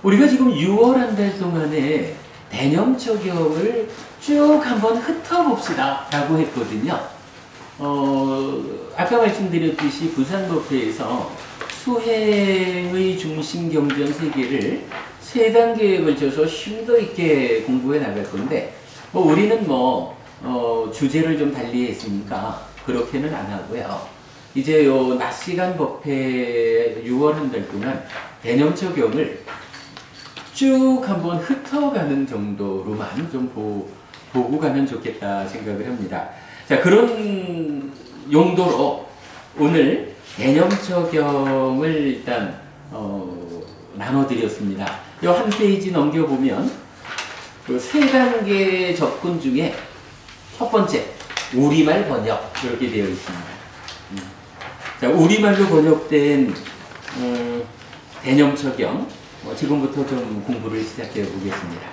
우리가 지금 6월 한 달 동안에 대념적용을 쭉 한번 흩어봅시다 라고 했거든요. 아까 말씀드렸듯이 부산법회에서 수행의 중심 경전 세계를 3단계에 걸쳐서 심도 있게 공부해 나갈 건데, 우리는 주제를 좀 달리 했으니까 그렇게는 안 하고요. 이제 요 낮 시간 법회 6월 한 달 동안 대념적용을 쭉 한번 흩어가는 정도로만 좀 보고 가면 좋겠다 생각을 합니다. 자, 그런 용도로 오늘 개념적용을 일단 나눠드렸습니다. 이 한 페이지 넘겨보면 그 3단계 접근 중에 첫 번째, 우리말 번역 이렇게 되어 있습니다. 자, 우리말로 번역된 개념적용, 지금부터 좀 공부를 시작해 보겠습니다.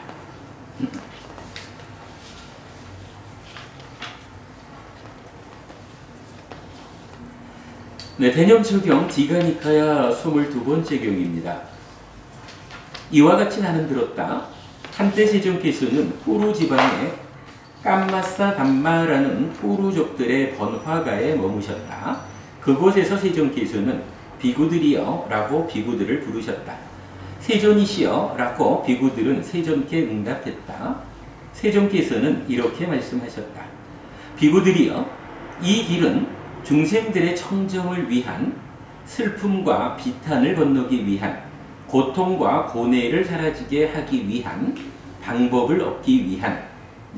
네, 대념적용 디가니카야 22번째 경입니다. 이와 같이 나는 들었다. 한때 세종께서는 푸르 지방에 깜마사 담마라는 푸르족들의 번화가에 머무셨다. 그곳에서 세종께서는 비구들이여 라고 비구들을 부르셨다. 세존이시여 라고 비구들은 세존께 응답했다. 세종께서는 이렇게 말씀하셨다. 비구들이여, 이 길은 중생들의 청정을 위한, 슬픔과 비탄을 건너기 위한, 고통과 고뇌를 사라지게 하기 위한, 방법을 얻기 위한,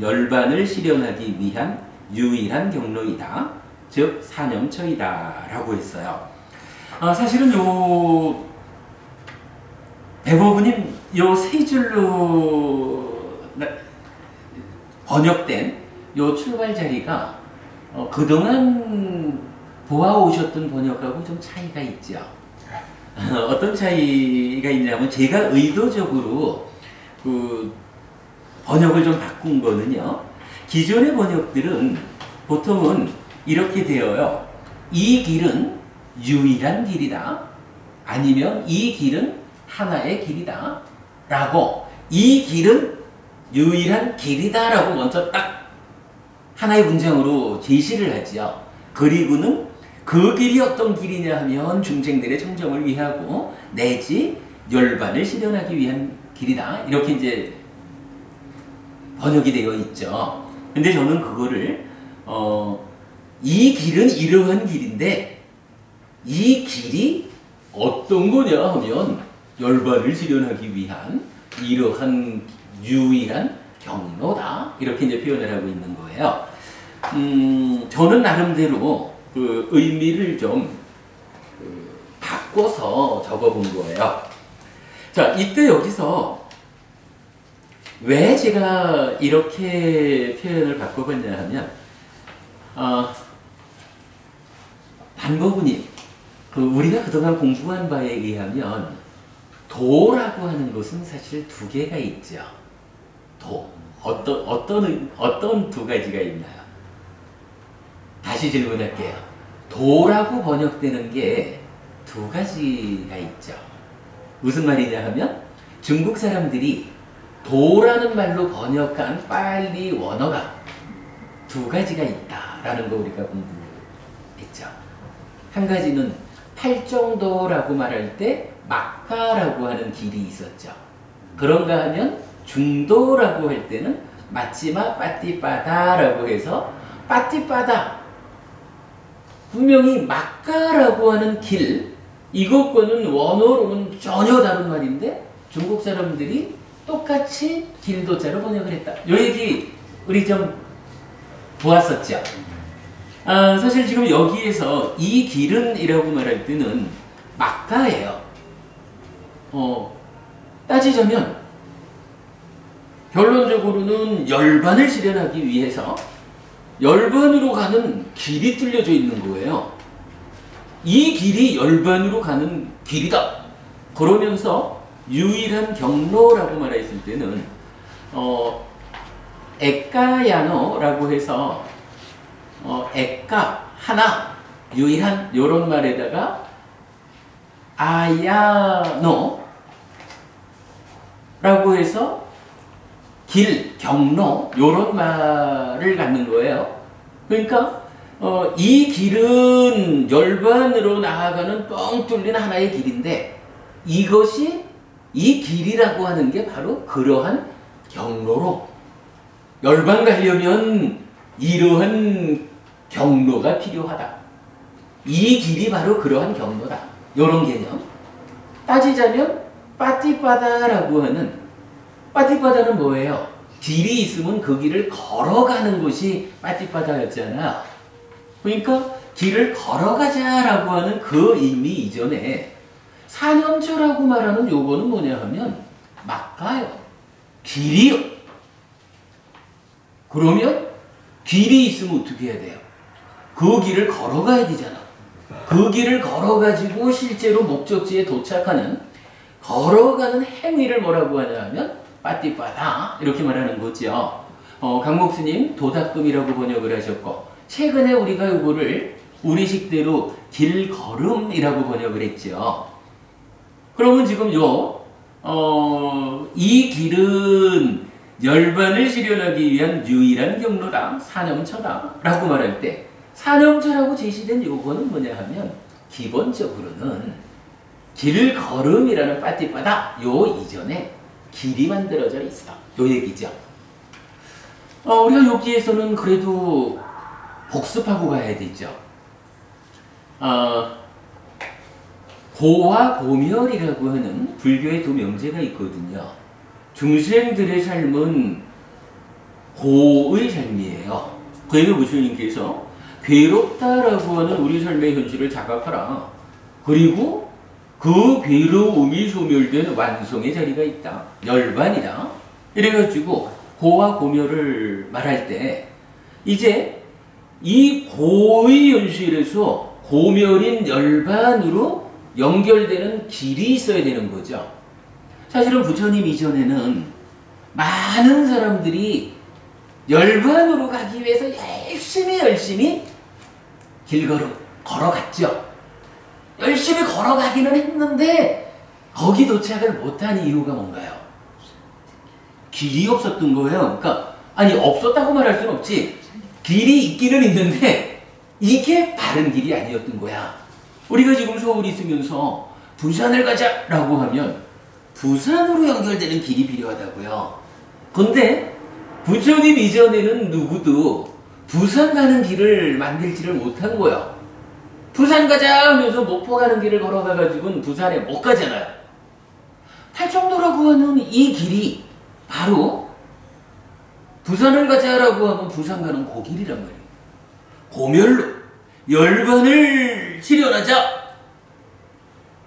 열반을 실현하기 위한 유일한 경로이다. 즉 사념처이다 라고 했어요. 사실은 대부분이 요 세 줄로 번역된 요 출발 자리가 그동안 보아오셨던 번역하고 좀 차이가 있죠. 어떤 차이가 있냐면, 제가 의도적으로 그 번역을 좀 바꾼 거는요, 기존의 번역들은 보통은 이렇게 되어요. 이 길은 유일한 길이다, 아니면 이 길은 하나의 길이다 라고, 이 길은 유일한 길이다 라고 먼저 딱 하나의 문장으로 제시를 하죠. 그리고는 그 길이 어떤 길이냐 하면 중생들의 청정을 위하고 내지 열반을 실현하기 위한 길이다, 이렇게 이제 번역이 되어 있죠. 근데 저는 그거를 이 길은 이러한 길인데 이 길이 어떤 거냐 하면 열반을 실현하기 위한 이러한 유일한 경로다, 이렇게 이제 표현을 하고 있는 거예요. 저는 나름대로 그 의미를 좀 바꿔서 적어본 거예요. 자, 이때 여기서 왜 제가 이렇게 표현을 바꿔봤냐 하면, 반거분이 우리가 그동안 공부한 바에 의하면 도라고 하는 것은 사실 2개가 있죠. 도. 어떤 2가지가 있나요? 다시 질문할게요. 도라고 번역되는 게 2가지가 있죠. 무슨 말이냐 하면, 중국 사람들이 도라는 말로 번역한 빨리 원어가 2가지가 있다라는 거 우리가 공부했죠. 한 가지는 팔정도라고 말할 때 막가라고 하는 길이 있었죠. 그런가 하면 중도라고 할 때는 마치마 빠띠빠다라고 해서 빠띠빠다, 분명히 막가라고 하는 길, 이것과는 원어로는 전혀 다른 말인데 중국 사람들이 똑같이 길도자로 번역을 했다. 요 얘기 우리 좀 보았었죠. 사실 지금 여기에서 이 길은 이라고 말할 때는 막가예요. 따지자면 결론적으로는 열반을 실현하기 위해서 열반으로 가는 길이 뚫려져 있는 거예요. 이 길이 열반으로 가는 길이다. 그러면서 유일한 경로라고 말했을 때는 에까야노라고 해서 에까 하나, 유일한, 요런 말에다가 아야노, 라고 해서 길, 경로 요런 말을 갖는 거예요. 그러니까 이 길은 열반으로 나아가는 뻥 뚫린 하나의 길인데 이것이 이 길이라고 하는 게 바로 그러한 경로로 열반 가려면 이러한 경로가 필요하다. 이 길이 바로 그러한 경로다. 요런 개념. 따지자면 빠띠빠다라고 하는 빠띠빠다는 뭐예요? 길이 있으면 그 길을 걸어가는 것이 빠띠빠다였잖아. 그러니까 길을 걸어가자라고 하는 그 의미 이전에 사념처라고 말하는 요거는 뭐냐 하면 막가요. 길이요. 그러면 길이 있으면 어떻게 해야 돼요? 그 길을 걸어가야 되잖아. 그 길을 걸어가지고 실제로 목적지에 도착하는 걸어가는 행위를 뭐라고 하냐 하면 빠띠빠다 이렇게 말하는 거죠. 강 목수님 도닥금이라고 번역을 하셨고 최근에 우리가 이거를 우리식대로 길걸음이라고 번역을 했죠. 그러면 지금 이 길은 열반을 실현하기 위한 유일한 경로다. 사념처다. 라고 말할 때 사념처라고 제시된 요거는 뭐냐 하면 기본적으로는 길걸음이라는 빠띠빠다 요 이전에 길이 만들어져 있어. 요 얘기죠. 우리가 여기에서는 그래도 복습하고 가야 되죠. 고와 고멸이라고 하는 불교의 두 명제가 있거든요. 중생들의 삶은 고의 삶이에요. 그래서 부처님께서 괴롭다라고 하는 우리 삶의 현실을 자각하라. 그리고 그 괴로움이 소멸된 완성의 자리가 있다. 열반이다. 이래가지고 고와 고멸을 말할 때 이제 이 고의 현실에서 고멸인 열반으로 연결되는 길이 있어야 되는 거죠. 사실은 부처님 이전에는 많은 사람들이 열반으로 가기 위해서 열심히 길걸음 걸어갔죠. 열심히 걸어가기는 했는데 거기 도착을 못한 이유가 뭔가요? 길이 없었던 거예요. 그러니까 아니 없었다고 말할 수는 없지. 길이 있기는 있는데 이게 바른 길이 아니었던 거야. 우리가 지금 서울에 있으면서 부산을 가자라고 하면 부산으로 연결되는 길이 필요하다고요. 근데 부처님 이전에는 누구도 부산 가는 길을 만들지를 못한 거야. 부산 가자 하면서 목포 가는 길을 걸어가가지고는 부산에 못 가잖아요. 팔정도라고 하는 이 길이 바로 부산을 가자라고 하면 부산 가는 그 길이란 말이에요. 고멸로 열반을 실현하자,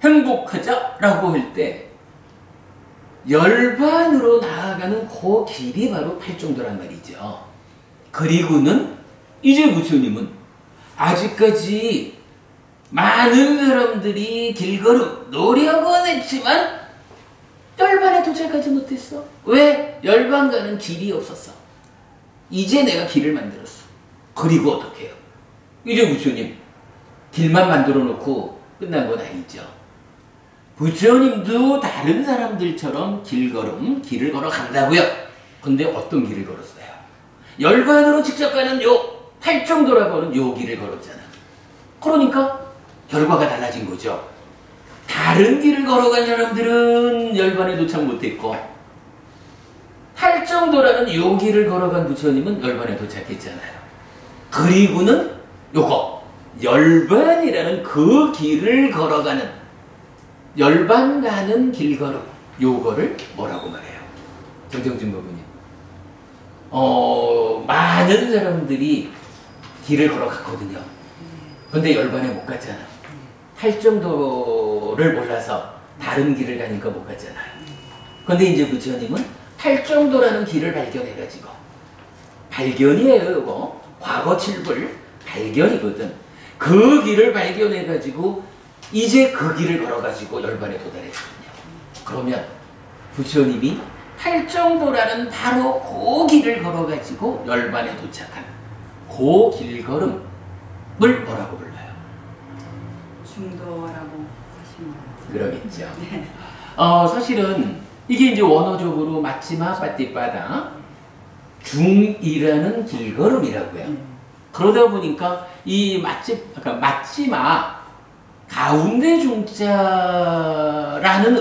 행복하자라고 할 때 열반으로 나아가는 그 길이 바로 팔정도란 말이죠. 그리고는 이제 부처님은 아직까지 많은 사람들이 길걸음 노력은 했지만 열반에 도착하지 못했어. 왜? 열반 가는 길이 없었어. 이제 내가 길을 만들었어. 그리고 어떻게 해요? 이제 부처님 길만 만들어 놓고 끝난 건 아니죠. 부처님도 다른 사람들처럼 길을 걸어간다고요. 근데 어떤 길을 걸었어요? 열반으로 직접 가는 요 팔정도라고 하는 요 길을 걸었잖아. 그러니까 결과가 달라진 거죠. 다른 길을 걸어간 사람들은 열반에 도착 못했고 팔정도라는 요 길을 걸어간 부처님은 열반에 도착했잖아요. 그리고는 요거 열반이라는 그 길을 걸어가는 열반 가는 길걸음 요거를 뭐라고 말해요? 정정진 부부님. 많은 사람들이 길을 걸어갔거든요. 근데 열반에 못 갔잖아. 팔정도를 몰라서 다른 길을 가니까 못 갔잖아요. 근데 이제 부처님은 팔정도라는 길을 발견해가지고 발견이에요. 이거 과거 칠불 발견이거든. 그 길을 발견해가지고 이제 그 길을 걸어가지고 열반에 도달했거든요. 그러면 부처님이 팔정도라는 바로 그 길을 걸어가지고 열반에 도착한 그 길걸음을 뭐라고 불러요? 중도라고 하시면 그러겠죠. 네. 사실은 이게 이제 원어적으로 맞지마 빠띠빠다 중이라는 길걸음이라고요. 그러다 보니까 이 맞지마 가운데 중자라는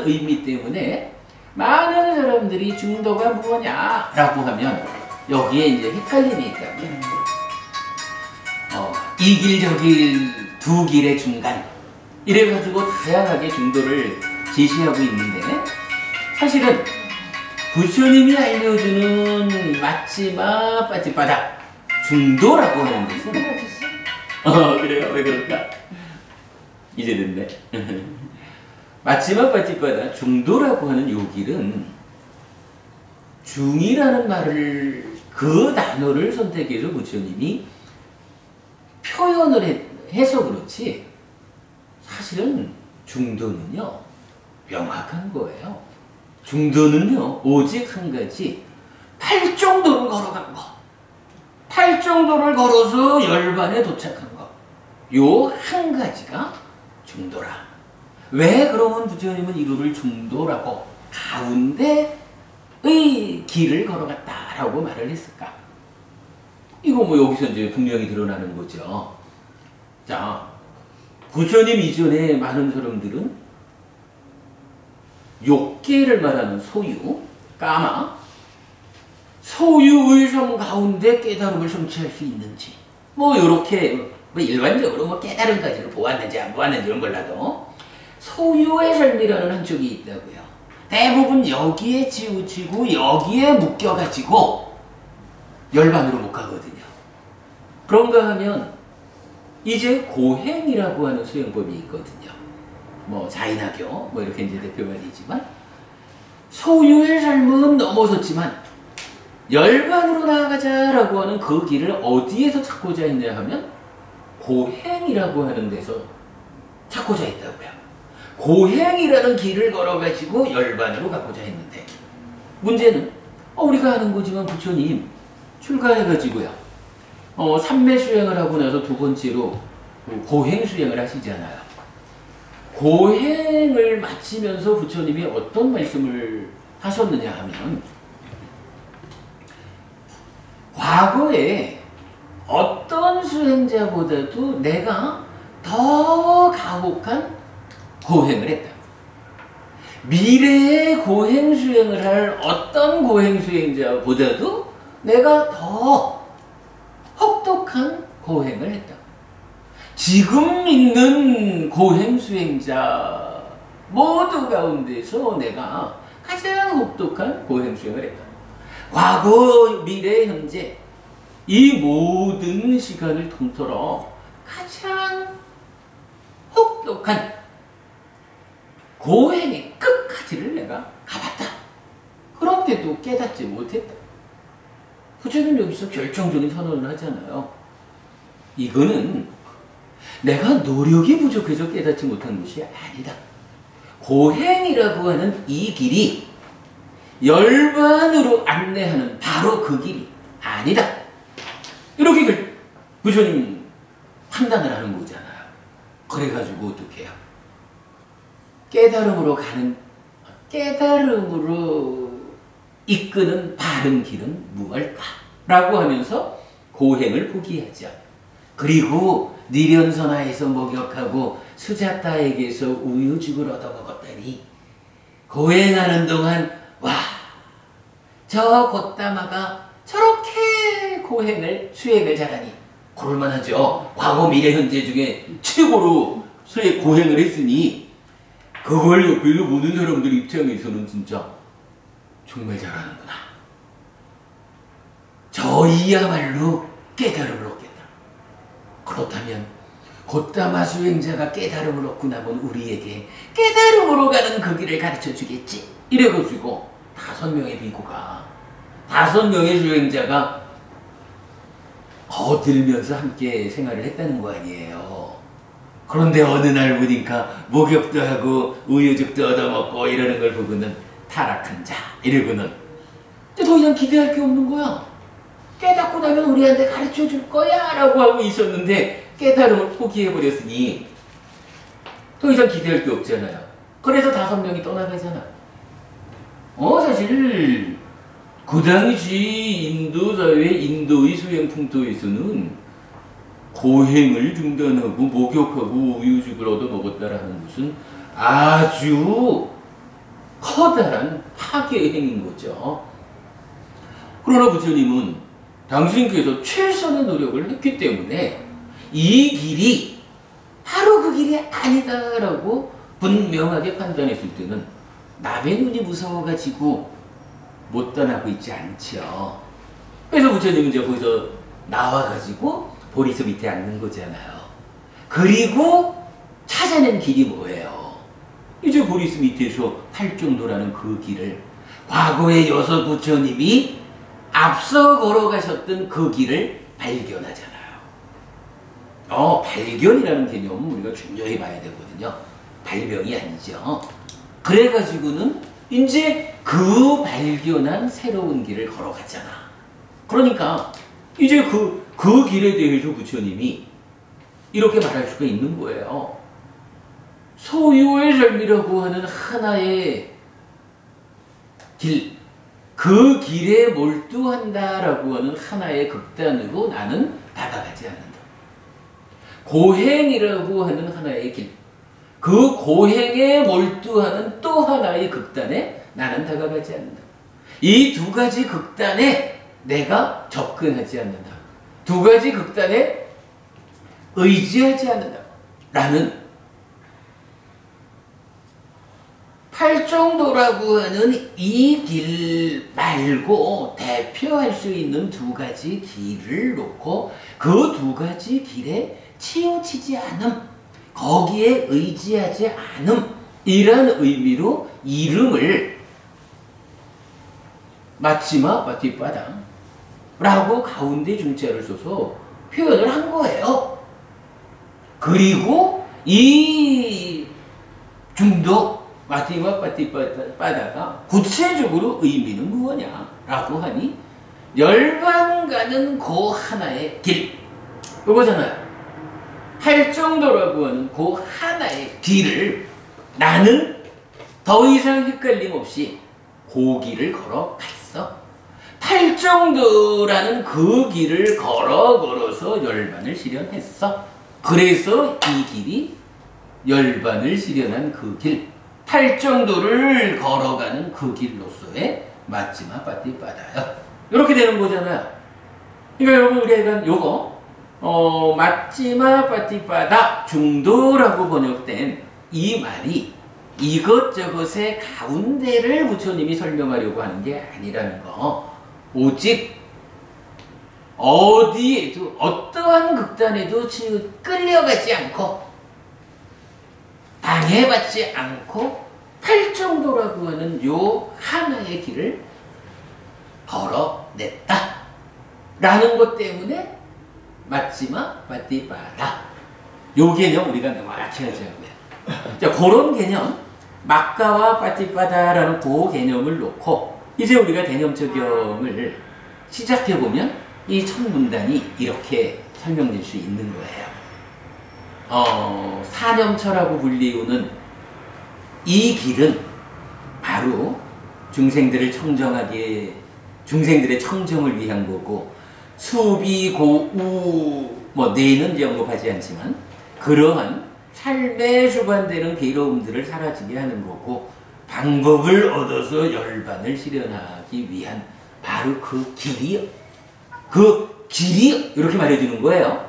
의미 때문에 많은 사람들이 중도가 뭐냐라고 하면 여기에 이제 헷갈림이 있다면 이 길 저 길 두 길의 중간 이래가지고 다양하게 중도를 제시하고 있는데 사실은 부처님이 알려주는 맞지마 빠지바다 중도라고 하는 것은 그래요? 왜 그럴까? 이제 됐네. 맞지마 빠지바다 중도라고 하는 요 길은 중이라는 말을 그 단어를 선택해서 부처님이 표현을 해서 그렇지 사실은 중도는요 명확한 거예요. 중도는요 오직 한 가지 팔정도를 걸어간 거, 팔정도를 걸어서 열반에 도착한 거, 요 한 가지가 중도라. 왜 그러면 부처님은 이거를 중도라고 가운데의 길을 걸어갔다라고 말을 했을까? 이거 뭐 여기서 이제 분명히 드러나는 거죠. 자, 부처님 이전에 많은 사람들은 욕계를 말하는 소유, 까마, 소유의 삶 가운데 깨달음을 성취할 수 있는지, 뭐 요렇게 뭐 일반적으로 뭐 깨달음까지를 보았는지 안 보았는지는 몰라도 소유의 삶이라는 한쪽이 있다고요. 대부분 여기에 치우치고 여기에 묶여가지고 열반으로 못 가거든요. 그런가 하면 이제 고행이라고 하는 수행법이 있거든요. 뭐 자인하교 뭐 이렇게 이제 대표가 소유의 삶은 넘어섰지만 열반으로 나아가자라고 하는 그 길을 어디에서 찾고자 했냐 하면 고행이라고 하는 데서 찾고자 했다고요. 고행이라는 길을 걸어가지고 열반으로 가고자 했는데 문제는 우리가 아는 거지만 부처님 출가해가지고요. 삼매 수행을 하고 나서 두 번째로 고행 수행을 하시잖아요. 고행을 마치면서 부처님이 어떤 말씀을 하셨느냐 하면 과거에 어떤 수행자보다도 내가 더 가혹한 고행을 했다. 미래에 고행 수행을 할 어떤 고행 수행자보다도 내가 더 혹독한 고행을 했다. 지금 있는 고행 수행자 모두 가운데서 내가 가장 혹독한 고행 수행을 했다. 과거, 미래, 현재 이 모든 시간을 통틀어 가장 혹독한 고행의 끝까지를 내가 가봤다. 그런데도 깨닫지 못했다. 부처님 여기서 결정적인 선언을 하잖아요. 이거는 내가 노력이 부족해서 깨닫지 못한 것이 아니다. 고행이라고 하는 이 길이 열반으로 안내하는 바로 그 길이 아니다. 이렇게 부처님 판단을 하는 거잖아요. 그래가지고 어떻게 해요? 깨달음으로 이끄는 바른 길은 무엇일까? 라고 하면서 고행을 포기하죠. 그리고 니련선하에서 목욕하고 수자타에게서 우유죽을 얻어먹었다니 고행하는 동안 와, 저 곶다마가 저렇게 수행을 잘하니 그럴만하죠. 과거 미래 현재 중에 최고로 고행을 했으니 그걸 옆에서 보는 사람들 입장에서는 진짜 정말 잘하는구나. 저이야말로 깨달음을 얻겠다. 그렇다면 곶다마 수행자가 깨달음을 얻고 나면 우리에게 깨달음으로 가는 그 길을 가르쳐 주겠지. 이래가지고 5명의 비구가 5명의 수행자가 거들면서 함께 생활을 했다는 거 아니에요. 그런데 어느 날 보니까 목욕도 하고 우유죽도 얻어먹고 이러는 걸 보고는 타락한 자 이러고는 더 이상 기대할 게 없는 거야. 깨닫고 나면 우리한테 가르쳐 줄 거야 라고 하고 있었는데 깨달음을 포기해버렸으니 더 이상 기대할 게 없잖아요. 그래서 5명이 떠나가잖아. 사실 그 당시 인도 사회, 인도의 수행 풍토에서는 고행을 중단하고 목욕하고 우유죽을 얻어먹었다라는 것은 아주 커다란 파괴 행인 거죠. 그러나 부처님은 당신께서 최선의 노력을 했기 때문에 이 길이 바로 그 길이 아니다라고 분명하게 판단했을 때는 남의 눈이 무서워가지고 못 떠나고 있지 않죠. 그래서 부처님은 이제 거기서 나와가지고 보리수 밑에 앉는 거잖아요. 그리고 찾아낸 길이 뭐예요? 이제 보리수 밑에서 팔정도라는 그 길을, 과거의 여섯 부처님이 앞서 걸어가셨던 그 길을 발견하잖아요. 발견이라는 개념은 우리가 중요히 봐야 되거든요. 발명이 아니죠. 그래가지고는 이제 그 발견한 새로운 길을 걸어갔잖아. 그러니까 이제 그 길에 대해서 부처님이 이렇게 말할 수가 있는 거예요. 소유의 삶이라고 하는 하나의 길, 그 길에 몰두한다라고 하는 하나의 극단으로 나는 다가가지 않는다. 고행이라고 하는 하나의 길, 그 고행에 몰두하는 또 하나의 극단에 나는 다가가지 않는다. 이 두 가지 극단에 내가 접근하지 않는다. 두 가지 극단에 의지하지 않는다. 라는 팔정도라고 하는 이 길 말고 대표할 수 있는 두 가지 길을 놓고 그 두 가지 길에 치우치지 않음, 거기에 의지하지 않음, 이런 의미로 이름을 마치마 바티바담 라고 가운데 중자를 써서 표현을 한 거예요. 그리고 이 중도 마티마 바티바다가 구체적으로 의미는 무엇냐라고 하니 열반 가는 그 하나의 길, 그거잖아요. 팔정도라고 하는 그 하나의 길을 나는 더 이상 헷갈림 없이 그 길을 걸어갔어. 팔정도라는 그 길을 걸어서 열반을 실현했어. 그래서 이 길이 열반을 실현한 그 길, 팔정도를 걸어가는 그 길로서의 마지막 바티바다요. 이렇게 되는 거잖아요. 그러니까 여러분, 우리가 요거 마지막 바티바다 중도라고 번역된 이 말이 이것저것의 가운데를 부처님이 설명하려고 하는 게 아니라는 거. 오직 어디에도 어떠한 극단에도 끌려가지 않고 방해받지 않고 팔정도라고 하는 요 하나의 길을 걸어냈다 라는 것 때문에 마지막 바티바다, 요 개념 우리가 명확히 하자고요. 자, 그런 개념, 막가와 바티바다라는 그 개념을 놓고 이제 우리가 개념 적용을 시작해보면 이 첫 문단이 이렇게 설명될 수 있는 거예요. 사념처라고 불리우는 이 길은 바로 중생들의 청정을 위한 거고, 수비, 고, 우, 뇌는 이제 언급하지 않지만 그러한 삶에 수반되는 괴로움들을 사라지게 하는 거고, 방법을 얻어서 열반을 실현하기 위한 바로 그 길이요. 그 길이 이렇게 말해주는 거예요.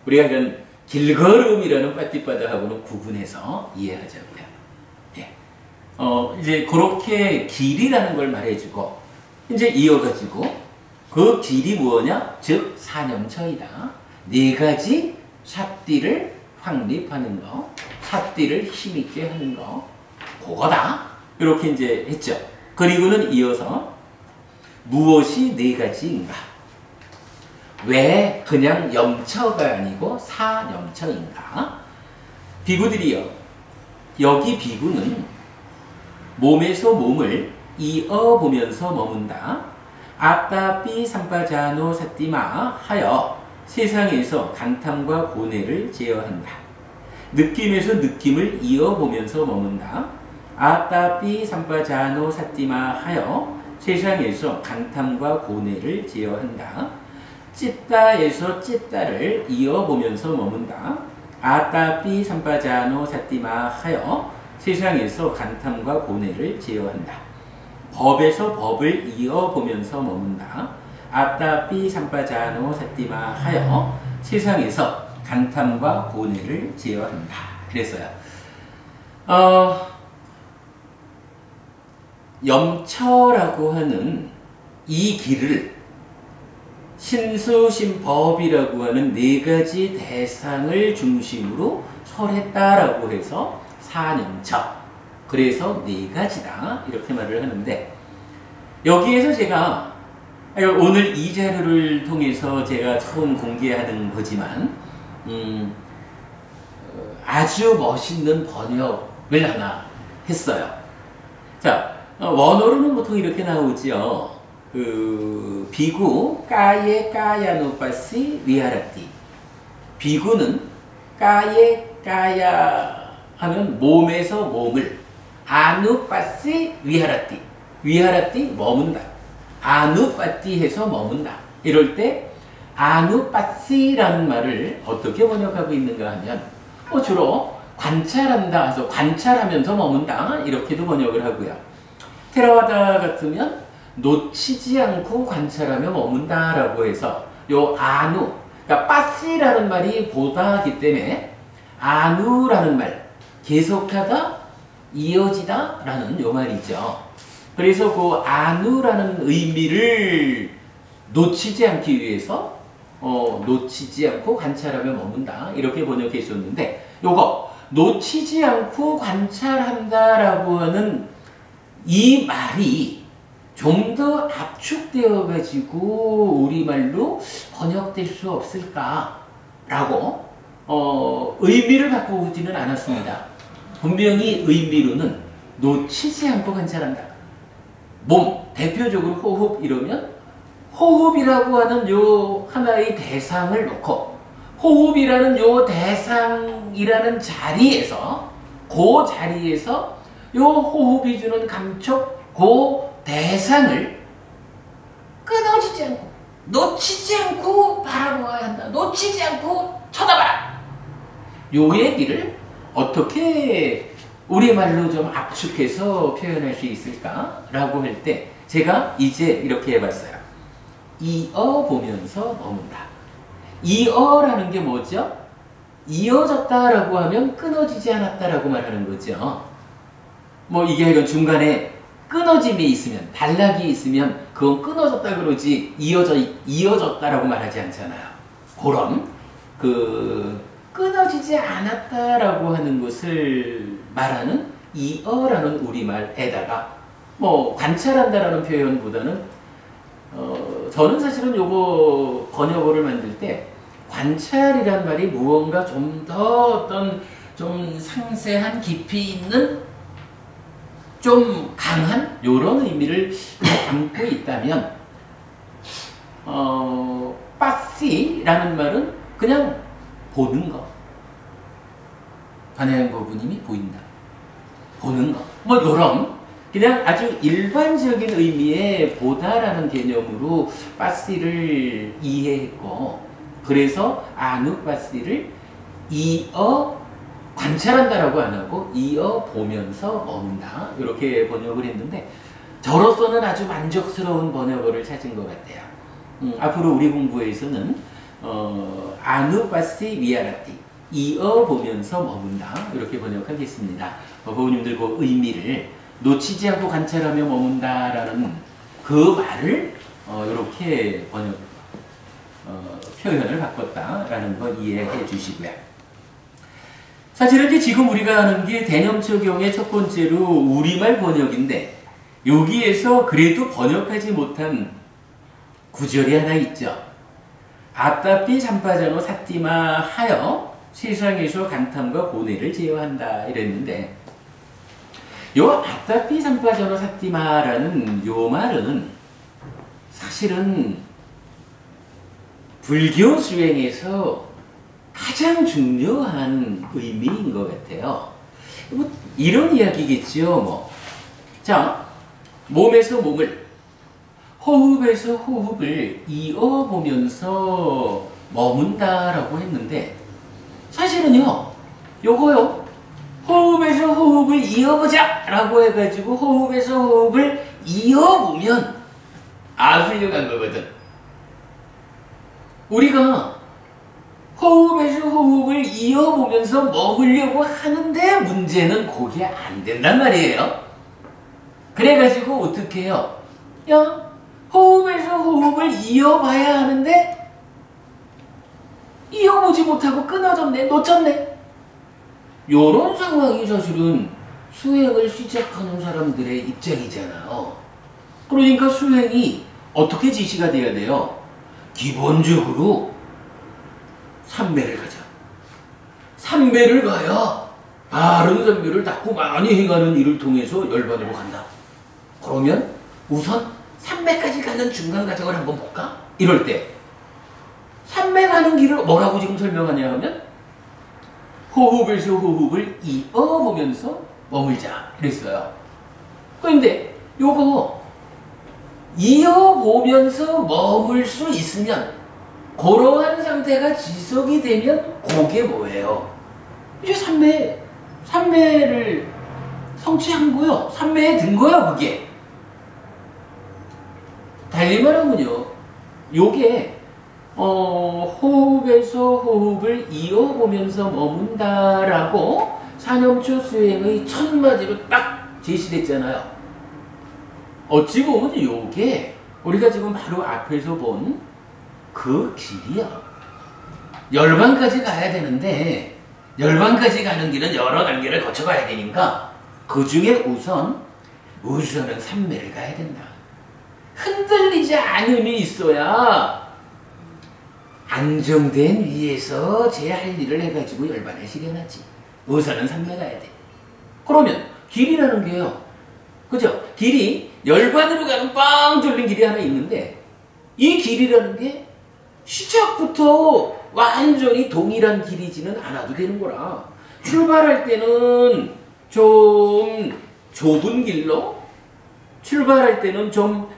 우리가 이런 길걸음이라는 바티바다하고는 구분해서 이해하자고요. 예. 이제 그렇게 길이라는 걸 말해주고 이제 이어가지고 그 길이 뭐냐? 즉 사념처이다. 네 가지 삽띠를 확립하는 거, 삽띠를 힘있게 하는 거, 그거다. 이렇게 이제 했죠. 그리고는 이어서 무엇이 네 가지인가? 왜 그냥 염처가 아니고 사념처인가? 비구들이요. 여기 비구는 몸에서 몸을 이어보면서 머문다. 아따삐 삼바자노 사띠마 하여 세상에서 간탐과 고뇌를 제어한다. 느낌에서 느낌을 이어보면서 머문다. 아따삐 삼바자노 사띠마 하여 세상에서 간탐과 고뇌를 제어한다. 찢다에서 찢다를 이어보면서 머문다. 아따삐 삼바자노 사띠마 하여 세상에서 간탐과 고뇌를 제어한다. 법에서 법을 이어보면서 머문다. 아따삐 삼바자노 사띠마 하여 세상에서 간탐과 고뇌를 제어한다. 그랬어요. 염처라고 하는 이 길을 신수신법이라고 하는 네 가지 대상을 중심으로 설했다라고 해서 사념처. 그래서 네 가지다. 이렇게 말을 하는데, 여기에서 제가 오늘 이 자료를 통해서 제가 처음 공개하는 거지만, 아주 멋있는 번역을 하나 했어요. 자, 원어로는 보통 이렇게 나오죠. 비구 까예 까야노파시 위하라띠. 비구는 까예 까야 하면 몸에서 몸을, 아누파시 위하라띠. 위하라띠 머문다. 아누파띠 해서 머문다. 이럴 때 아누파시라는 말을 어떻게 번역하고 있는가 하면 주로 관찰한다 해서 관찰하면서 머문다 이렇게도 번역을 하고요. 테라와다 같으면 놓치지 않고 관찰하며 머문다 라고 해서 요 아누, 그러니까 빠시라는 말이 보다기 때문에 아누라는 말, 계속하다, 이어지다 라는 요 말이죠. 그래서 그 아누라는 의미를 놓치지 않기 위해서 놓치지 않고 관찰하며 머문다 이렇게 번역해 줬는데, 요거 놓치지 않고 관찰한다라고 하는 이 말이 좀 더 압축되어 가지고 우리말로 번역될 수 없을까라고 의미를 바꾸지는 않았습니다. 분명히 의미로는 놓치지 않고 관찰한다. 몸, 대표적으로 호흡 이러면 호흡이라고 하는 요 하나의 대상을 놓고 호흡이라는 요 대상이라는 자리에서 그 자리에서 요 호흡이 주는 감촉 그 대상을 끊어지지 않고 놓치지 않고 바라보아야 한다. 놓치지 않고 쳐다봐라. 요 얘기를 어떻게 우리말로 좀 압축해서 표현할 수 있을까라고 할 때 제가 이제 이렇게 해봤어요. 이어보면서 머문다. 이어라는 게 뭐죠? 이어졌다라고 하면 끊어지지 않았다라고 말하는 거죠. 뭐 이게 이런 중간에 끊어짐이 있으면, 단락이 있으면 그건 끊어졌다 그러지 이어졌다라고 말하지 않잖아요. 그런 끊어지지 않았다라고 하는 것을 말하는 이어라는 우리말에다가 뭐 관찰한다라는 표현보다는 저는 사실은 요거 번역어를 만들 때 관찰이란 말이 무언가 좀 더 어떤 좀 상세한 깊이 있는 좀 강한 요런 의미를 담고 있다면 빠시라는 말은 그냥 보는 거. 관해양보 부님이 보인다. 보는 거. 뭐 요런 그냥 아주 일반적인 의미의 보다라는 개념으로 빠시를 이해했고, 그래서 아누 빠시를 이어 관찰한다라고 안 하고 이어 보면서 머문다 이렇게 번역을 했는데, 저로서는 아주 만족스러운 번역어를 찾은 것 같아요. 앞으로 우리 공부에서는 아누 빠시 위아라티 이어 보면서 머문다 이렇게 번역하겠습니다. 부모님들 그 의미를 놓치지 않고 관찰하며 머문다라는 그 말을 이렇게 표현을 바꿨다라는 거 이해해 주시고요. 사실은 이제 지금 우리가 하는 게 대념적용의 첫 번째로 우리말 번역인데, 여기에서 그래도 번역하지 못한 구절이 하나 있죠. 아따삐 잠바자노 사띠마 하여 세상에서 간탐과 고뇌를 제어한다 이랬는데, 요 아따삐 삼바자노 사띠마라는 요 말은 사실은 불교 수행에서 가장 중요한 의미인 것 같아요. 이런 이야기겠지요, 뭐. 자, 몸에서 몸을, 호흡에서 호흡을 이어보면서 머문다라고 했는데, 사실은요, 요거요, 호흡에서 호흡을 이어보자! 라고 해가지고, 호흡에서 호흡을 이어보면, 훌륭한 거거든. 우리가 호흡에서 호흡을 이어보면서 먹으려고 하는데 문제는 그게 안 된단 말이에요. 그래가지고 어떻게 해요? 야, 호흡에서 호흡을 이어봐야 하는데 이어보지 못하고 끊어졌네, 놓쳤네. 요런 상황이 사실은 수행을 시작하는 사람들의 입장이잖아요. 그러니까 수행이 어떻게 지시가 돼야 돼요? 기본적으로 삼매를 가자. 삼매를 가야 바른 삼매를 자꾸 많이 해가는 일을 통해서 열반으로 간다. 그러면 우선 삼매까지 가는 중간 과정을 한번 볼까? 이럴 때 삼매 가는 길을 뭐라고 지금 설명하냐 하면 호흡에서 호흡을 이어보면서 머물자 이랬어요. 그런데 요거 이어보면서 머물 수 있으면 그러한 상태가 지속이 되면 그게 뭐예요? 이제 삼매를 성취한 거요. 삼매에 든 거요, 그게. 달리 말하면요, 요게 호흡에서 호흡을 이어보면서 머문다라고 사념초 수행의 첫마디로 딱 제시됐잖아요. 어찌 보면 요게 우리가 지금 바로 앞에서 본 그 길이야. 열반까지 가야 되는데 열반까지 가는 길은 여러 단계를 거쳐가야 되니까 그 중에 우선은 삼매를 가야 된다. 흔들리지 않음이 있어야 안정된 위에서 제 할 일을 해가지고 열반을 실현하지. 우선은 삼매 가야 돼. 그러면 길이라는 게요, 그죠? 길이 열반으로 가는 빵 뚫린 길이 하나 있는데 이 길이라는 게 시작부터 완전히 동일한 길이지는 않아도 되는 거라. 출발할 때는 좀 좁은 길로, 출발할 때는 좀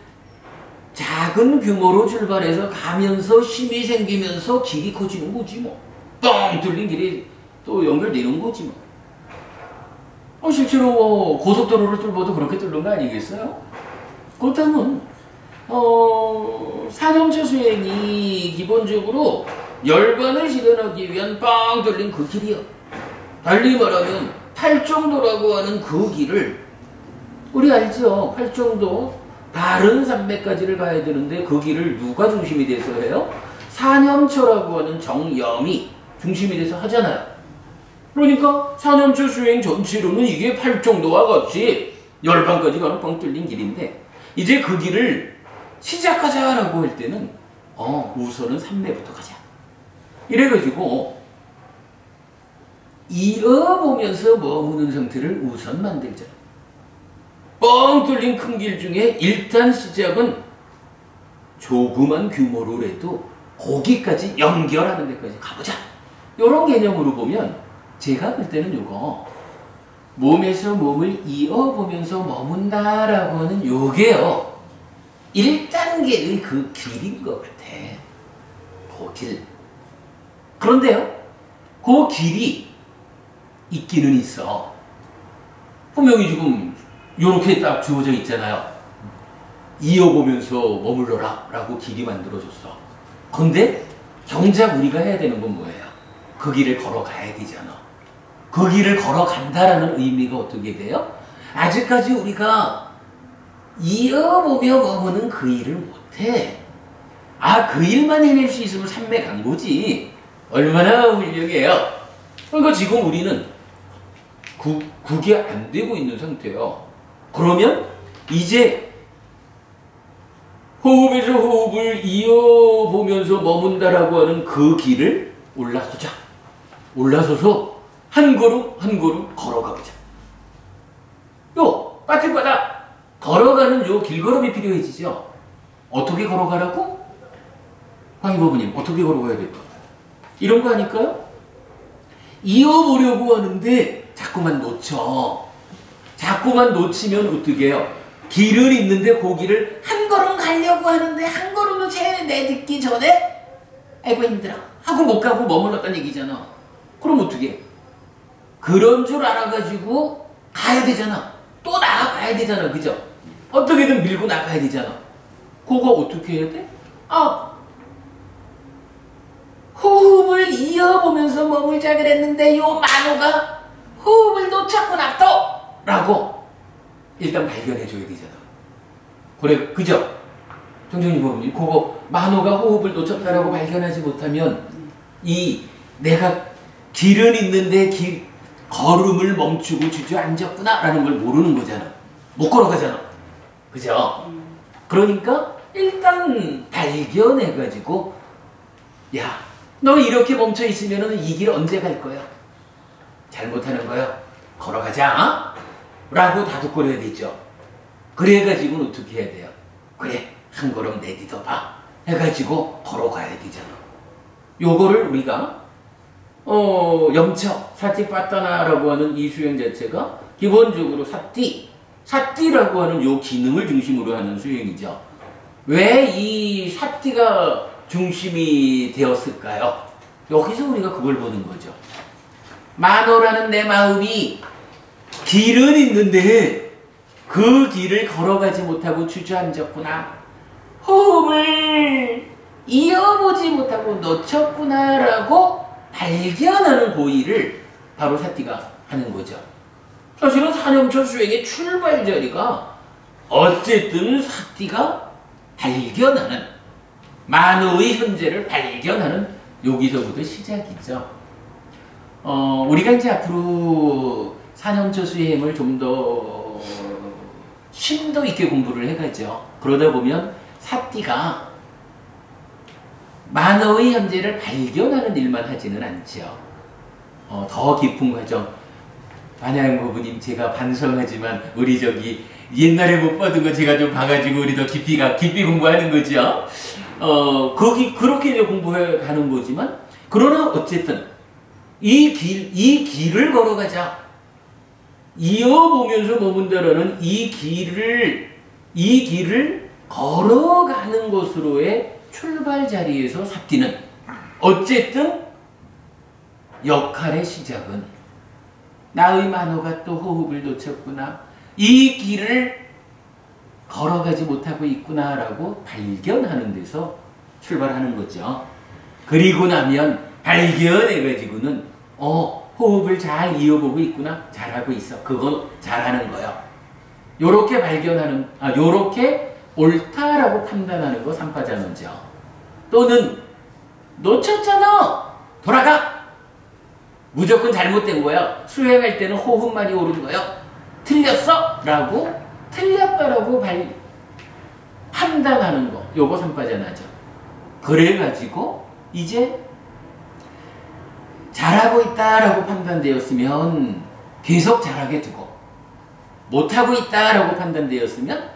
작은 규모로 출발해서 가면서 힘이 생기면서 길이 커지는 거지 뭐. 뻥 뚫린 길이 또 연결되는 거지 뭐. 실제로 고속도로를 뚫어도 그렇게 뚫는 거 아니겠어요? 그렇다면 사념초 수행이 기본적으로 열반을 실현하기 위한 빵 뚫린 그 길이요. 달리 말하면 팔정도라고 하는 그 길을, 우리 알죠? 팔정도 바른 삼매까지를 가야 되는데 그 길을 누가 중심이 돼서 해요? 사념초라고 하는 정염이 중심이 돼서 하잖아요. 그러니까 사념초 수행 전체로는 이게 팔정도와 같이 열반까지 가는 빵 뚫린 길인데, 이제 그 길을 시작하자라고 할 때는 우선은 삼매부터 가자. 이래가지고 이어보면서 머무는 상태를 우선 만들자. 뻥 뚫린 큰 길 중에 일단 시작은 조그만 규모로라도 거기까지 연결하는 데까지 가보자. 이런 개념으로 보면 제가 볼 때는 요거 몸에서 몸을 이어보면서 머문다라고 하는 요게요, 1단계의 그 길인 것 같아. 그 길. 그런데요, 그 길이 있기는 있어. 분명히 지금 요렇게 딱 주어져 있잖아요. 이어보면서 머물러라 라고 길이 만들어졌어. 근데 정작 우리가 해야 되는 건 뭐예요? 그 길을 걸어가야 되잖아. 그 길을 걸어간다라는 의미가 어떻게 돼요? 아직까지 우리가 이어보며 머무는 그 일을 못해. 그 일만 해낼 수 있으면 삼매 간 거지. 얼마나 훌륭해요. 그러니까 지금 우리는 그게 안 되고 있는 상태예요. 그러면 이제 호흡에서 호흡을 이어보면서 머문다라고 하는 그 길을 올라서자. 올라서서 한 걸음 한 걸음 걸어가보자. 요 빠뜨바다 걸어가는 요 길걸음이 필요해지죠. 어떻게 걸어가라고? 황희버부님 어떻게 걸어가야 될까? 이런 거 아닐까요? 이어보려고 하는데 자꾸만 놓쳐. 자꾸만 놓치면 어떻게 해요? 길은 있는데 고기를 한 걸음 가려고 하는데 한 걸음도 채 내딛기 전에 아이고 힘들어 하고 못 가고 머물렀다는 얘기잖아. 그럼 어떻게 해? 그런 줄 알아가지고 가야 되잖아. 또 나아가야 되잖아. 그죠? 어떻게든 밀고 나가야 되잖아. 그거 어떻게 해야 돼? 호흡을 이어보면서 머물자 그랬는데 요 만호가 호흡을 놓쳤구나 또! 라고 일단 발견해줘야 되잖아. 그래, 그죠? 정정님 보면 그거 만호가 호흡을 놓쳤다라고 발견하지 못하면 이 내가 길은 있는데 걸음을 멈추고 주저앉았구나 라는 걸 모르는 거잖아. 못 걸어가잖아. 그죠? 그러니까 일단 발견해가지고 야, 너 이렇게 멈춰있으면 이 길 언제 갈 거야? 잘못하는 거야. 걸어가자. 라고 다독거려야 되죠. 그래가지고는 어떻게 해야 돼요? 그래, 한 걸음 내딛어봐. 해가지고 걸어가야 되잖아. 요거를 우리가 염처, 사티파타나라고 하는 이 수행 자체가 기본적으로 사티라고 하는 요 기능을 중심으로 하는 수행이죠. 왜 이 사티가 중심이 되었을까요? 여기서 우리가 그걸 보는 거죠. 만호라는 내 마음이 길은 있는데 그 길을 걸어가지 못하고 주저앉았구나. 호흡을 이어보지 못하고 놓쳤구나라고 발견하는 고의를 바로 사티가 하는 거죠. 사실은 사념처 수행의 출발 자리가 어쨌든 사티가 발견하는 만호의 현재를 발견하는 여기서부터 시작이죠. 우리가 이제 앞으로 사념처 수행을 좀 더 심도 있게 공부를 해가죠. 그러다 보면 사티가 만호의 현재를 발견하는 일만 하지는 않죠. 더 깊은 과정. 반야영 부부님 제가 반성하지만 우리 옛날에 못 받은 거 제가 좀 봐가지고 우리 더 깊이 공부하는 거죠. 그렇게 이제 공부해 가는 거지만, 그러나 어쨌든 이 길을 걸어가자. 이어보면서 머문다라는 이 길을 걸어가는 것으로의 출발 자리에서 사티는 어쨌든 역할의 시작은 나의 만호가 또 호흡을 놓쳤구나. 이 길을 걸어가지 못하고 있구나라고 발견하는 데서 출발하는 거죠. 그리고 나면 발견해가지고는 호흡을 잘 이어보고 있구나. 잘하고 있어. 그건 잘하는 거야. 요렇게 요렇게 옳다라고 판단하는 거 삼파자문죠. 또는 놓쳤잖아. 돌아가. 무조건 잘못된 거야. 수행할 때는 호흡만이 옳은 거야. 틀렸어. 라고 틀렸다라고 판단하는 거. 요거 삼파자나죠. 그래가지고 이제 잘하고 있다라고 판단되었으면 계속 잘하게 두고, 못하고 있다라고 판단되었으면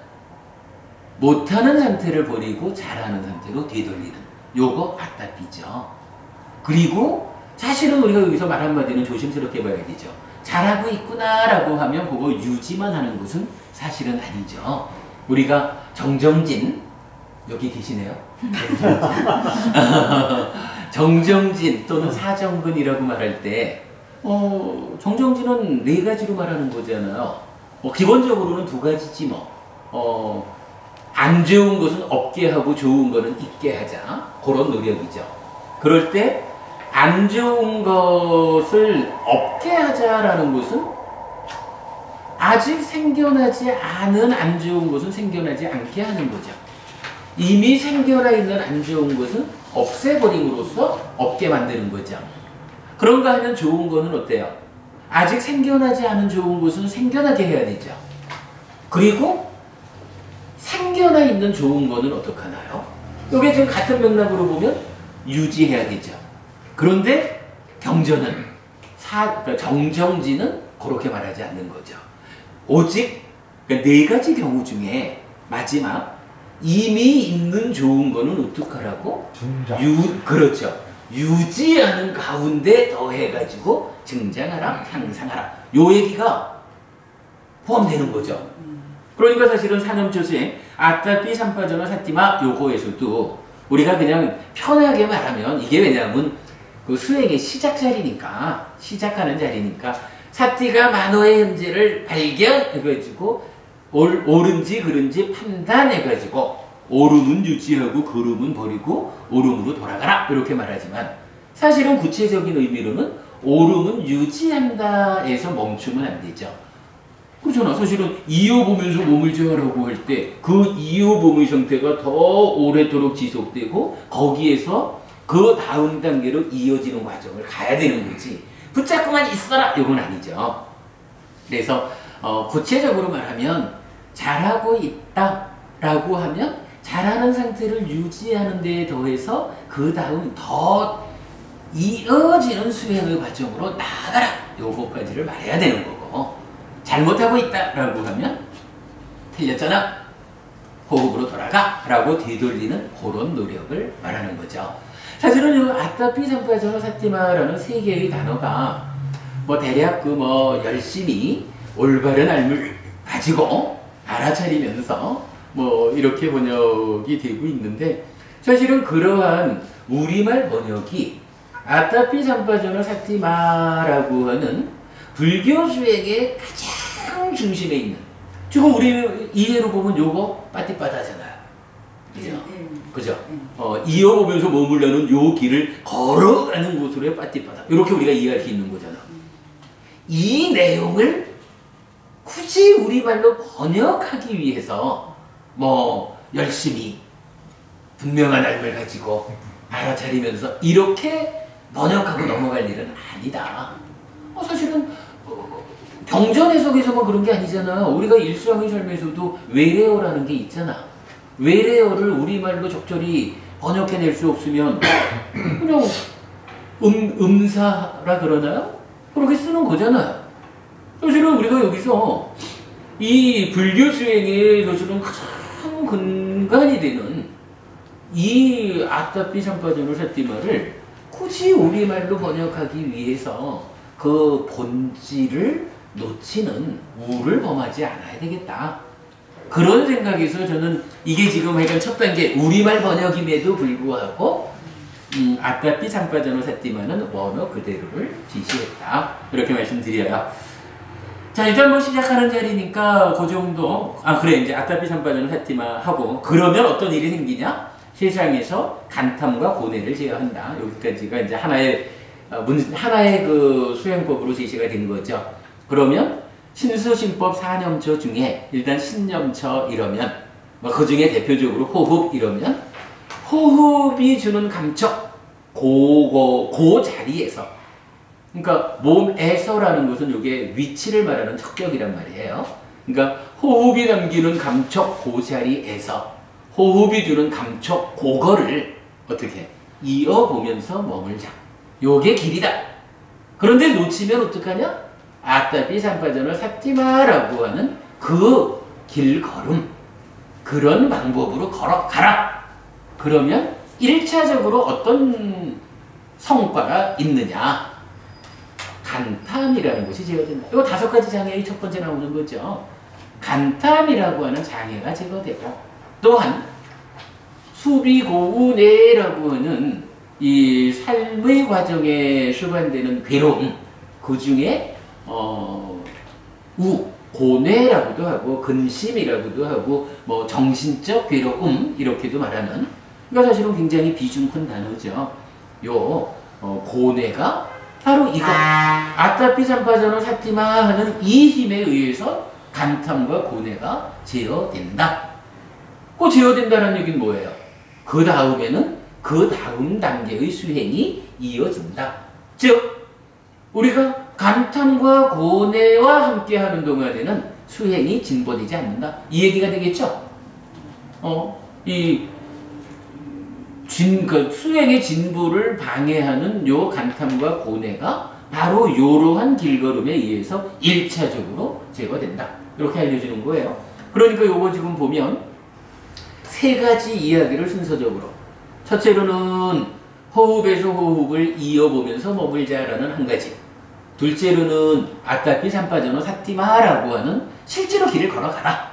못하는 상태를 버리고 잘하는 상태로 되돌리는 요거 아따삐죠. 그리고 사실은 우리가 여기서 말 한마디는 조심스럽게 봐야 되죠. 잘하고 있구나라고 하면 그거 유지만 하는 것은 사실은 아니죠. 우리가 정정진 여기 계시네요. 정정진 또는 사정근이라고 말할 때 정정진은 네 가지로 말하는 거잖아요. 기본적으로는 두 가지지 뭐. 안 좋은 것은 없게 하고 좋은 것은 있게 하자. 그런 노력이죠. 그럴 때 안 좋은 것을 없게 하자라는 것은 아직 생겨나지 않은 안 좋은 것은 생겨나지 않게 하는 거죠. 이미 생겨나 있는 안 좋은 것은 없애버림으로써 없게 만드는 거죠. 그런가 하면 좋은 거는 어때요? 아직 생겨나지 않은 좋은 것은 생겨나게 해야 되죠. 그리고 생겨나 있는 좋은 거는 어떡하나요? 이게 지금 같은 맥락으로 보면 유지해야 되죠. 그런데 경전은 그러니까 정정지는 그렇게 말하지 않는 거죠. 오직 그러니까 네 가지 경우 중에 마지막 이미 있는 좋은 거는 어떡하라고? 그렇죠. 유지하는 가운데 더해가지고 증장하라, 향상하라. 요 얘기가 포함되는 거죠. 그러니까 사실은 사념초수행 아따삐 삼파전어 사띠마 요거에서도 우리가 그냥 편하게 말하면 이게 왜냐하면 그 수행의 시작 자리니까 시작하는 자리니까 사띠가 만호의 현재를 발견해가지고 옳은지 그른지 판단해가지고 옳음은 유지하고 그름은 버리고 옳음으로 돌아가라 이렇게 말하지만 사실은 구체적인 의미로는 옳음은 유지한다에서 멈추면 안 되죠. 그렇잖아. 사실은 이어보면서 몸을 제어하라고 할 때 그 이어봄의 상태가 더 오래도록 지속되고 거기에서 그 다음 단계로 이어지는 과정을 가야 되는 거지. 붙잡고만 있어라 이건 아니죠. 그래서 구체적으로 말하면 잘하고 있다라고 하면 잘하는 상태를 유지하는 데에 더해서 그 다음 더 이어지는 수행의 과정으로 나아가라 요거까지를 말해야 되는 거고 잘못하고 있다라고 하면 틀렸잖아 호흡으로 돌아가 라고 되돌리는 그런 노력을 말하는 거죠. 사실은 이 아따삐 삼파전어 사띠마라는 세 개의 단어가 뭐 대략 열심히 올바른 알을 가지고 알아차리면서 뭐 이렇게 번역이 되고 있는데 사실은 그러한 우리말 번역이 아따삐 삼파전어 사띠마라고 하는 불교 수행의 가장 중심에 있는 지금 우리 이해로 보면 요거 빠띠빠다잖아요. 그죠? 그죠? 이어보면서 머물러는 요 길을 걸어가는 곳으로의 빠띠빠다. 이렇게 우리가 이해할 수 있는 거잖아. 이 내용을 굳이 우리말로 번역하기 위해서 열심히 분명한 알을 가지고 알아차리면서 이렇게 번역하고 넘어갈 일은 아니다. 사실은 경전 해석에서만 그런 게 아니잖아. 우리가 일상의 삶에서도 외래어라는 게 있잖아. 외래어를 우리말로 적절히 번역해낼 수 없으면 그냥 음사라 그러나요? 그렇게 쓰는 거잖아요. 사실은 우리가 여기서 이 불교 수행의 사실은 가장 근간이 되는 이 아따삐 삼파전어 사띠마를 굳이 우리말로 번역하기 위해서 그 본질을 놓치는 우를 범하지 않아야 되겠다. 그런 생각에서 저는 이게 지금 하여간 첫 단계 우리말 번역임에도 불구하고 아따삐 삼파전어 사띠마는 원어 그대로를 지시했다. 이렇게 말씀드려요. 자, 일단 시작하는 자리니까 그 정도. 그래 이제 아따삐 삼파전어 사띠마 하고 그러면 어떤 일이 생기냐? 세상에서 간탐과 고뇌를 제어한다. 여기까지가 이제 하나의 그 수행법으로 제시가 된 거죠. 그러면 신수신법 사념처 중에 일단 신념처 이러면 그 중에 대표적으로 호흡 이러면 호흡이 주는 감촉 그 자리에서 그러니까 몸에서라는 것은 이게 위치를 말하는 척격이란 말이에요. 그러니까 호흡이 남기는 감촉 그 자리에서 호흡이 주는 감촉 그거를 어떻게 이어보면서 머물자. 요게 길이다. 그런데 놓치면 어떡하냐? 아따삐 삼파전어 사띠마라고 하는 그 길걸음 그런 방법으로 걸어가라. 그러면 1차적으로 어떤 성과가 있느냐? 간탐이라는 것이 제거된다. 이거 5가지 장애의 첫 번째 나오는 거죠. 간탐이라고 하는 장애가 제거되고 또한 수비고운해라고 하는 이 삶의 과정에 수반되는 괴로움 그 중에 고뇌라고도 하고 근심이라고도 하고 정신적 괴로움 이렇게도 말하는 그러니까 사실은 굉장히 비중 큰 단어죠. 고뇌가 바로 이거 아따삐 삼파전어 사띠마 하는 이 힘에 의해서 간탐과 고뇌가 제어된다. 그 제어된다는 얘기는 뭐예요? 그 다음에는 그 다음 단계의 수행이 이어진다. 즉 우리가 간탐과 고뇌와 함께 하는 동안에는 수행이 진보되지 않는다. 이 얘기가 되겠죠? 수행의 진보를 방해하는 요 간탐과 고뇌가 바로 요러한 길걸음에 의해서 1차적으로 제거된다. 이렇게 알려주는 거예요. 그러니까 요거 지금 보면 3가지 이야기를 순서적으로 첫째로는 호흡에서 호흡을 이어보면서 머물자라는 한 가지 둘째로는 아따삐 삼파전어 사띠마라고 하는 실제로 길을 걸어가라.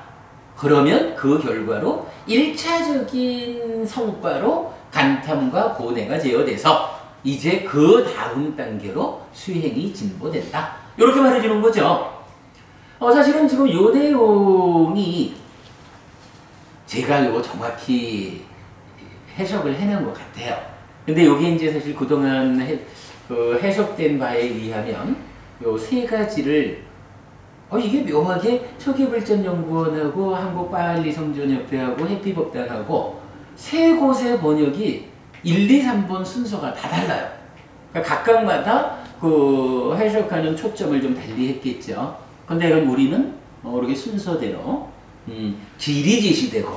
그러면 그 결과로 1차적인 성과로 간탐과 고뇌가 제어돼서 이제 그 다음 단계로 수행이 진보된다. 이렇게 말해주는 거죠. 사실은 지금 요 내용이 제가 이거 정확히 해석을 해낸 것 같아요. 근데 여기 이제 사실 그동안 해석된 바에 의하면 요 세 가지를 이게 묘하게 서귀불전연구원하고 한국빨리성전협회하고 해피법당하고 세 곳의 번역이 1, 2, 3번 순서가 다 달라요. 그러니까 각각마다 그 해석하는 초점을 좀 달리 했겠죠. 근데 우리는 이렇게 순서대로 길이 제시되고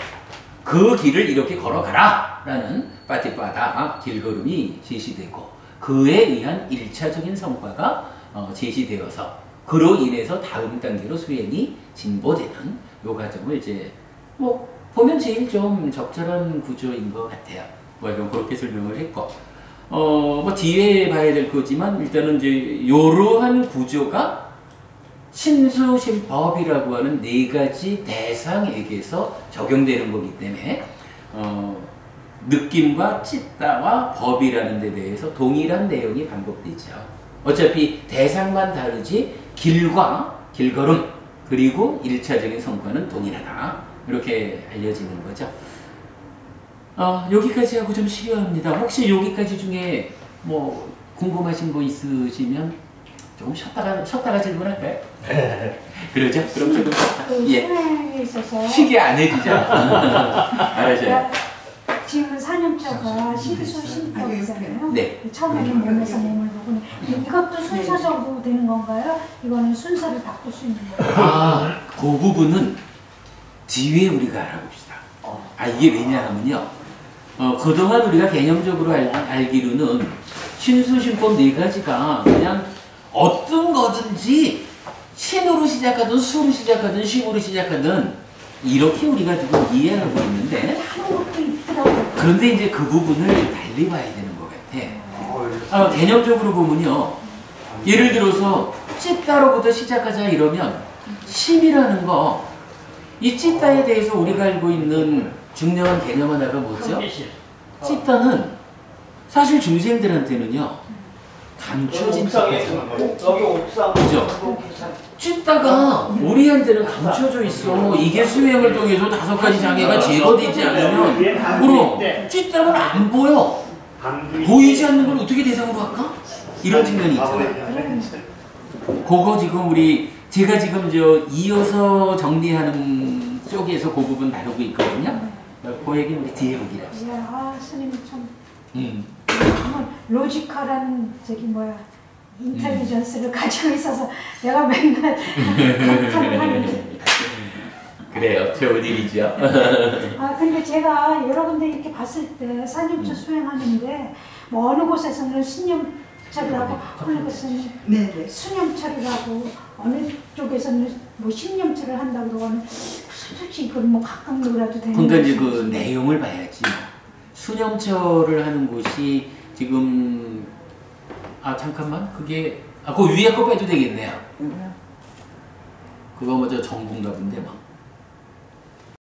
그 길을 이렇게 걸어가라 라는 빠티빠다 길걸음이 제시되고 그에 의한 1차적인 성과가 제시되어서 그로 인해서 다음 단계로 수행이 진보되는 요 과정을 이제 보면 제일 좀 적절한 구조인 것 같아요. 좀 그렇게 설명을 했고 뒤에 봐야 될 거지만 일단은 이제 이러한 구조가 신수신법이라고 하는 네 가지 대상에게서 적용되는 거기 때문에 느낌과 찌따와 법이라는 데 대해서 동일한 내용이 반복되죠. 어차피 대상만 다르지 길과 길걸음 그리고 1차적인 성과는 동일하다. 이렇게 알려지는 거죠. 여기까지 하고 좀 쉬려합니다. 혹시 여기까지 중에 궁금하신 거 있으시면 조금 쉬었다가 질문할까요? 그러죠? 그럼 조금 수행에 있어서 쉬게 안 해주죠? 알아요. 지금 4년차가 신수신법이잖아요. 네. 처음에는 몸에서 몸을 보고 이것도 순서적으로 되는 건가요? 이거는 순서를 바꿀 수 있는 건가요? 그 부분은 뒤에 우리가 알아봅시다. 이게 왜냐하면요. 그동안 우리가 개념적으로 알기로는 신수신법 네 가지가 그냥 어떤 거든지 신으로 시작하든 수로 시작하든 식으로 시작하든 이렇게 우리가 지금 이해하고 있는데 그런데 이제 그 부분을 달리 봐야 되는 것 같아. 개념적으로 보면요. 예를 들어서 찌따로부터 시작하자 이러면 심이라는 거, 이 찌따에 대해서 우리가 알고 있는 중요한 개념 하나가 뭐죠? 찌따는 사실 중생들한테는요 감춰진 찌따잖아. 그죠? 찌따가 우리한테는 감춰져 있어. 이게 수행을 통해서 5가지 장애가 제거되지 않으면 그럼 찌따는 안 보여. 보이지 않는 걸 어떻게 대상으로 할까? 이런 측면이 있잖아. 그거 지금 제가 지금 이어서 정리하는 쪽에서 그 부분 다루고 있거든요. 그 얘기는 우리 뒤에 보기로 합시다. 스님이 참 정말 로지컬한 인텔리전스를 가지고 있어서 내가 맨날 감탄을 하는데 그래요. 좋은 일이죠. 근데 제가 여러 군데 이렇게 봤을 때 4년차 수행하는데 어느 곳에서는 신념처를 하고 어느 곳에서는 수념처를 어느 쪽에서는 신념처를 한다고 그러고는 솔직히 이걸 각각 놀아도 되는 그러니까 이제 그 내용을 봐야지. 수념처를 하는 곳이 지금 잠깐만 그게 그 위에 거 빼도 되겠네요. 그거 정부인가 본데